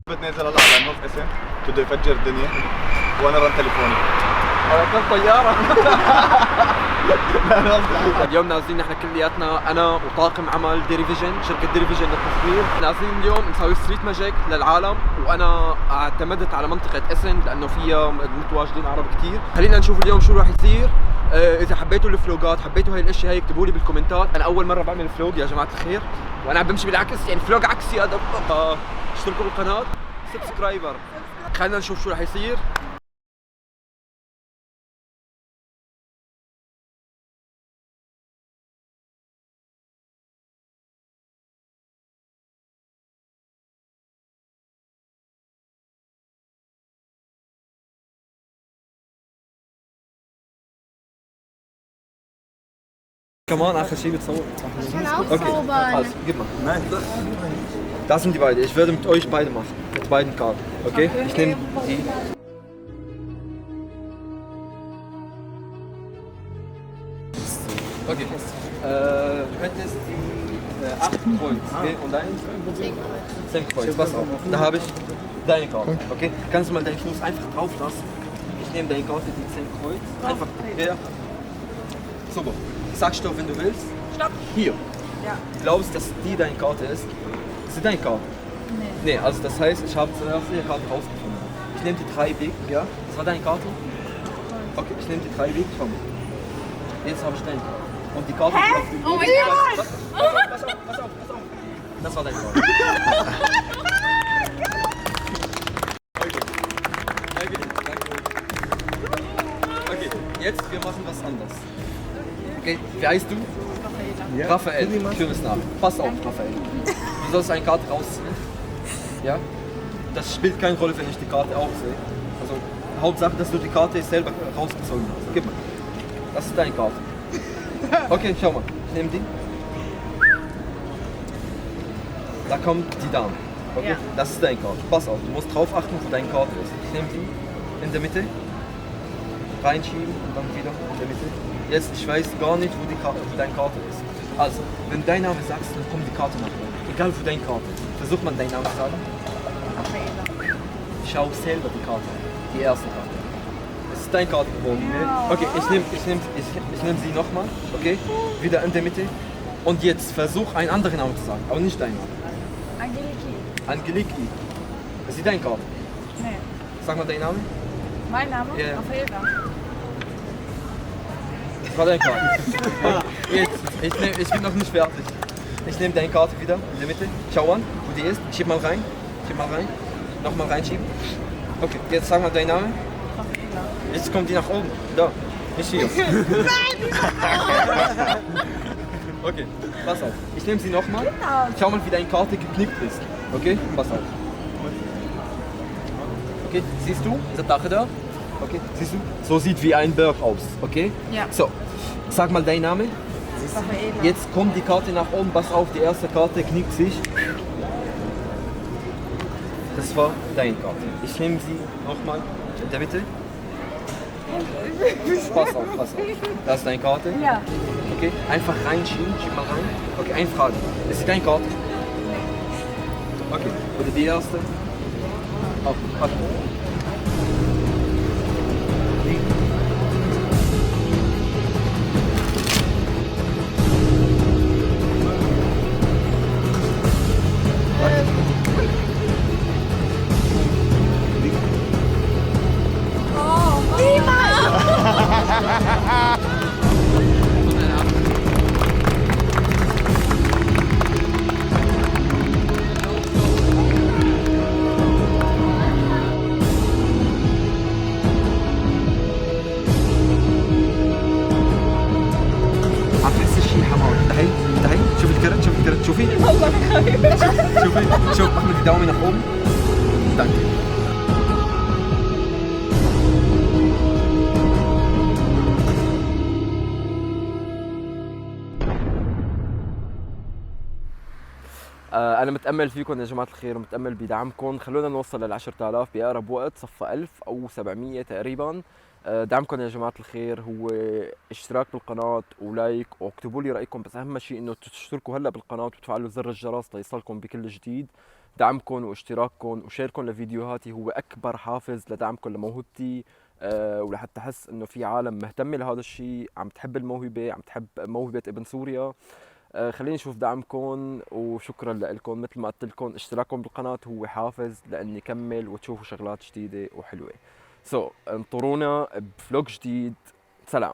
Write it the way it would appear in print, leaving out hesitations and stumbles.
بتنزل هلا على النص اسم بده يفجر الدنيا وانا رن تليفوني. كان طيارة. اليوم نازلين نحن كلياتنا انا وطاقم عمل ديريفيجن، شركة ديريفيجن للتصوير، نازلين اليوم نسوي ستريت ماجيك للعالم، وانا اعتمدت على منطقة اسن لانه فيها متواجدين عرب كثير. خلينا نشوف اليوم شو راح يصير. اذا حبيتوا الفلوجات، حبيتوا هاي الاشياء هاي، اكتبوا لي بالكومنتات. انا اول مرة بعمل فلوج يا جماعة الخير، وانا عم بمشي بالعكس، يعني فلوج عكسي هذا. اشتركوا بالقناة، سبسكرايبر. خلينا نشوف شو راح يصير. كمان اخر شيء بتصور. Okay, also gib mal. Nein, das sind die beiden. Ich werde mit euch beide machen. Mit beiden Karten. Okay? Ich nehme die. Okay. Du hättest die 8 Kreuz. Okay? Und dein? 10 Kreuz. Pass auf. Da habe ich deine Karte. Okay? Kannst du mal deinen Fuß einfach drauf lassen? Ich nehme deine Karte, die 10 Kreuz. Einfach. Ja. Super. Sagst du, wenn du willst? Stopp. Hier. Ja. Du glaubst, dass die deine Karte ist? Ist sie deine Karte? Nee. Nee, also das heißt, ich habe zuerst die Karte rausgefunden. Ich nehme die 3 weg. Ja? Das war deine Karte? Okay, ich nehme die 3 weg. Komm. Jetzt habe ich deine Karte. Und die Karte... Hä? Oh mein Gott! Pass auf, pass auf, pass auf. Das war deine Karte. Okay. Okay, jetzt wir machen was anderes. Okay, wie heißt du? Raphael. Raphael, schönes Name. Pass auf, Raphael. Du sollst eine Karte rausziehen. Ja? Das spielt keine Rolle, wenn ich die Karte auch sehe. Also, Hauptsache, dass du die Karte selber rausgezogen hast. Gib mal. Das ist deine Karte. Okay, schau mal. Ich nehme die. Da kommt die Dame. Okay? Ja. Das ist deine Karte. Pass auf, du musst drauf achten, wo deine Karte ist. Ich nehme die in der Mitte. Reinschieben und dann wieder in der Mitte. Jetzt, ich weiß gar nicht, wo deine Karte ist. Also, wenn du deinen Namen sagst, dann kommt die Karte nach oben. Egal wo deine Karte ist. Versuch mal deinen Namen zu sagen. Schau selber die Karte an. Die erste Karte. Es ist deine Karte geworden. Ja. Okay, ich nehm sie nochmal. Okay? Wieder in der Mitte. Und jetzt versuch einen anderen Namen zu sagen, aber nicht deinen Namen. Angeliki. Angeliki. Ist sie deine Karte? Nee. Sag mal deinen Namen. Mein Name? Ja. Rafaela. Das war deine Karte. Jetzt, ich bin noch nicht fertig. Ich nehme deine Karte wieder in der Mitte. Schau an, wo die ist. Schieb mal rein. Schieb mal rein. Nochmal reinschieben. Okay, jetzt sag mal deinen Namen. Rafaela. Jetzt kommt die nach oben. Da. Nicht hier. Okay, pass auf. Ich nehme sie nochmal. Schau mal, wie deine Karte geknickt ist. Okay, pass auf. Okay, siehst du? Ist der Dach da? Okay, siehst du? So sieht wie ein Berg aus. Okay? Ja. So, sag mal deinen Namen. Rafaela. Jetzt kommt die Karte nach oben. Pass auf, die erste Karte knickt sich. Das war deine Karte. Ich nehme sie nochmal in der Mitte. Wasser. Das ist deine Karte? Ja. Okay, einfach reinschieben, schieb mal rein. Okay, eine Frage. Ist deine Karte? Okay, oder die erste? Oh, warte. عم تحسي شي حمار. تعي شوفي الكرت شوفي والله خايف. شوف احمد الدوامي نقوم. دانكي. أنا متأمل فيكم يا جماعة الخير ومتأمل بدعمكم. خلونا نوصل لل 10,000 بأقرب وقت، صفى 1000 أو 700 تقريبا. دعمكم يا جماعة الخير هو اشتراك بالقناة ولايك، واكتبوا لي رأيكم، بس أهم شيء إنه تشتركوا هلا بالقناة وتفعلوا زر الجرس ليصلكم بكل جديد. دعمكم واشتراككم وشيركم لفيديوهاتي هو أكبر حافز لدعمكم لموهبتي، ولحتى أحس إنه في عالم مهتمة لهذا الشيء، عم تحب الموهبة، عم تحب موهبة ابن سوريا. خليني اشوف دعمكم وشكرا لكم. مثل ما قلت لكم اشتراككم بالقناه هو حافز لاني اكمل وتشوفوا شغلات جديده وحلوه. انطرونا بفلوج جديد. سلام.